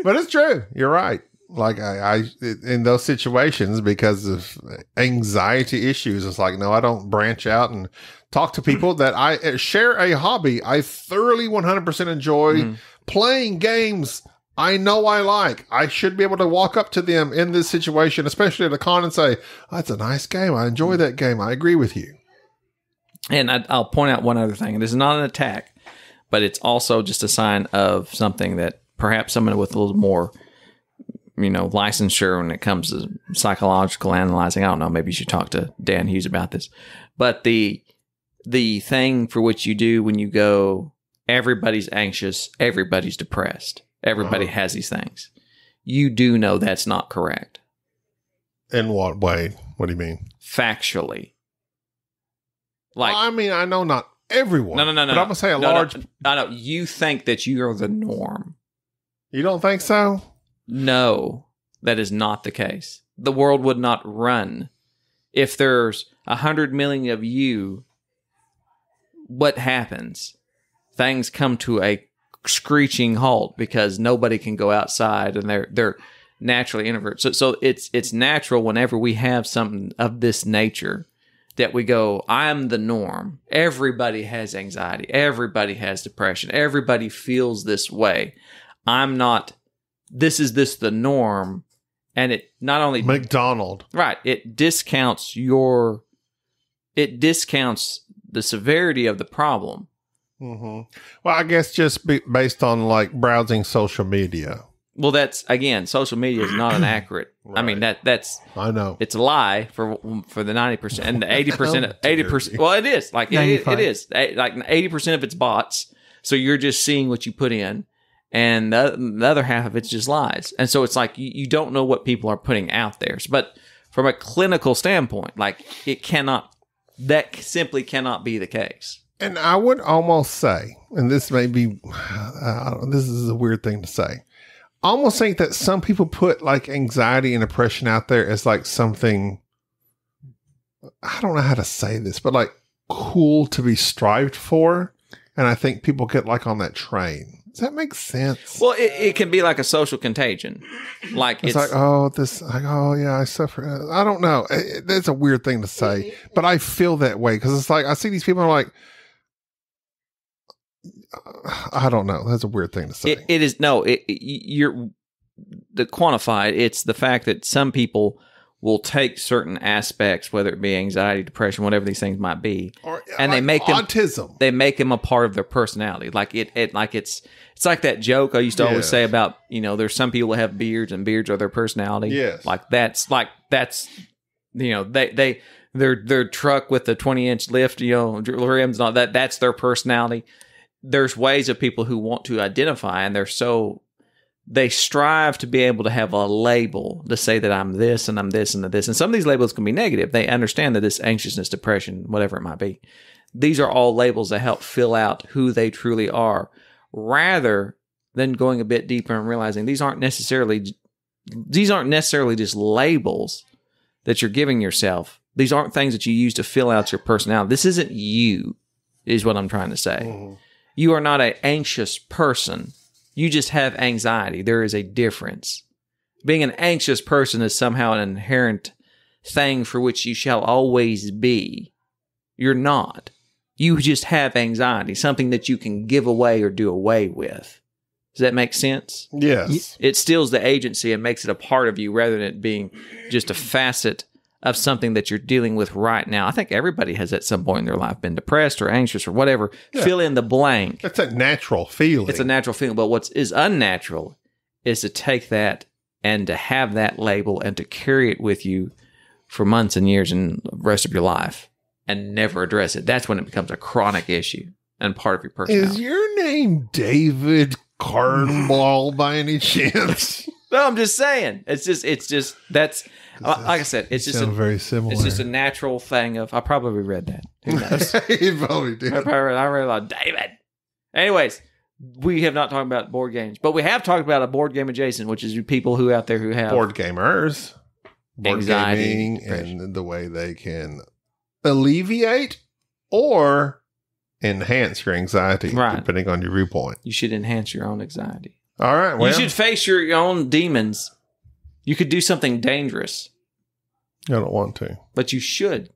But it's true. You're right. Like I in those situations, because of anxiety issues, it's like, no, I don't branch out and talk to people that I share a hobby I thoroughly 100% enjoy playing games I know I like. I should be able to walk up to them in this situation, especially at a con, and say, oh, that's a nice game. I enjoy that game. I agree with you. And I'll point out one other thing. This is not an attack, but it's also just a sign of something that perhaps someone with a little more, licensure when it comes to psychological analyzing. I don't know. Maybe you should talk to Dan Hughes about this. But the thing for which you do when you go, everybody's anxious, everybody's depressed, everybody has these things. You do know that's not correct. In what way? What do you mean? Factually. Like, I know not everyone. No. But I'm going to say a large... I know. You think that you are the norm. You don't think so? No, that is not the case. The world would not run. If there's 100 million of you, what happens? Things come to a screeching halt because nobody can go outside and they're naturally introverts. So it's natural whenever we have something of this nature that we go, I'm the norm. Everybody has anxiety. Everybody has depression. Everybody feels this way. I'm not. This is the norm. And it not only McDonald. Right. It discounts the severity of the problem. Mm-hmm. Well, I guess just based on like browsing social media. Well, that's again, social media is not an accurate. Right. I mean that's. I know it's a lie for the 90% and the 80%. Well, it is like it is like 80% of it's bots. So you're just seeing what you put in, and the other half of it's just lies. And so it's like you don't know what people are putting out there. But from a clinical standpoint, like that simply cannot be the case. And I would almost say, and this may be, this is a weird thing to say. I almost think that some people put like anxiety and depression out there as like something, I don't know how to say this, but like cool to be strived for. And I think people get like on that train. Does that make sense? Well, it can be like a social contagion. Like it's like, oh yeah, I suffer. I don't know. That's a weird thing to say, but I feel that way because it's like, I see these people and I'm like, I don't know. That's a weird thing to say. It is. No, you're the quantified. It's the fact that some people will take certain aspects, whether it be anxiety, depression, whatever these things might be, and they make autism. They make them a part of their personality. Like it's like that joke I used to always say about, there's some people that have beards and beards are their personality. Yes. Their truck with the 20-inch lift, rims and all that. That's their personality. There's ways of people who want to identify, and they strive to be able to have a label to say that I'm this and I'm this and this. And some of these labels can be negative. They understand that this anxiousness, depression, whatever it might be. These are all labels that help fill out who they truly are, rather than going a bit deeper and realizing these aren't necessarily just labels that you're giving yourself. These aren't things that you use to fill out your personality. This isn't you, is what I'm trying to say. Mm-hmm. You are not an anxious person. You just have anxiety. There is a difference. Being an anxious person is somehow an inherent thing for which you shall always be. You're not. You just have anxiety, something that you can give away or do away with. Does that make sense? Yes. It steals the agency and makes it a part of you rather than it being just a facet of something that you're dealing with right now. I think everybody has at some point in their life been depressed or anxious or whatever. Yeah. Fill in the blank. It's a natural feeling. It's a natural feeling. But what is unnatural is to take that and to have that label and to carry it with you for months and years and the rest of your life and never address it. That's when it becomes a chronic issue and part of your personality. Is your name David Carbonell by any chance? No, I'm just saying. It's just that's like I said. It's just very similar. It's just a natural thing of. I probably read that. Who knows? You probably did. I read a lot. David. Anyways, we have not talked about board games, but we have talked about a board game adjacent, which is people who out there who have board gamers, board anxiety, gaming, and the way they can alleviate or enhance your anxiety, right, depending on your viewpoint. You should enhance your own anxiety. All right. Well, you should face your own demons. You could do something dangerous. I don't want to. But you should.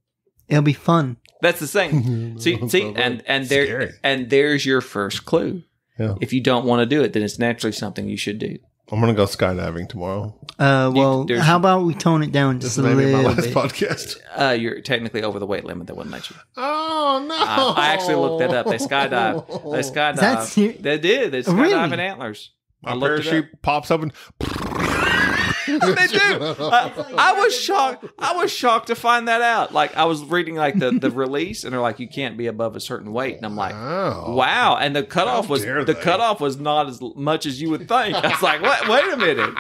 It'll be fun. That's the thing. see, and there's your first clue. Yeah. If you don't want to do it, then it's naturally something you should do. I'm going to go skydiving tomorrow. Well, there's- how about we tone it down This just a may be my little last bit? podcast. You're technically over the weight limit. They wouldn't let you. Oh, no. I actually looked that up. They skydive. They skydive. That's ser- They did. They skydive Really? in antlers. My I looked it parachute pops up and... They do. I was shocked. I was shocked to find that out. Like I was reading like the release, and they're like, you can't be above a certain weight, and I'm like, Oh. wow. And the cutoff How was dare the they. cutoff was not as much as you would think. I was like, what? Wait a minute.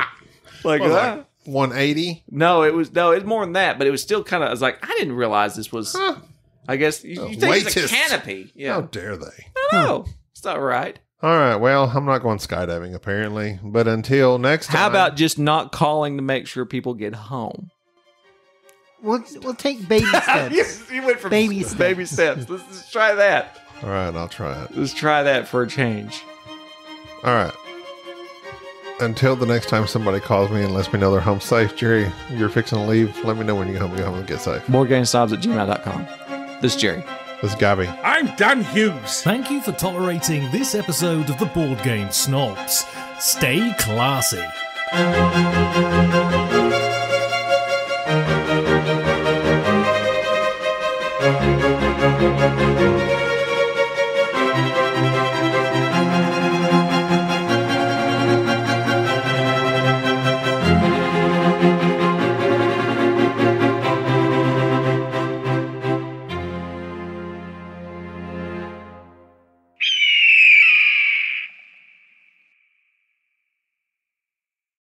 Like, What, like 180? no, it was more than that, but it was still kind of. I was like, I didn't realize this was. Huh. I guess you think it's a Weightist. canopy. Yeah, How dare they? I don't know. It's not right. All right, well, I'm not going skydiving apparently, but until next time. How about just not calling to make sure people get home? We'll take baby steps. you went from Baby steps. baby steps. Let's try that. All right, I'll try it. Let's try that for a change. All right. Until the next time somebody calls me and lets me know they're home safe, Jerry, you're fixing to leave. Let me know when you get home and get safe. boardgamesnobs@gmail.com. This is Jerry. This is Gaby. I'm Dan Hughes. Thank you for tolerating this episode of the Board Game Snobs. Stay classy.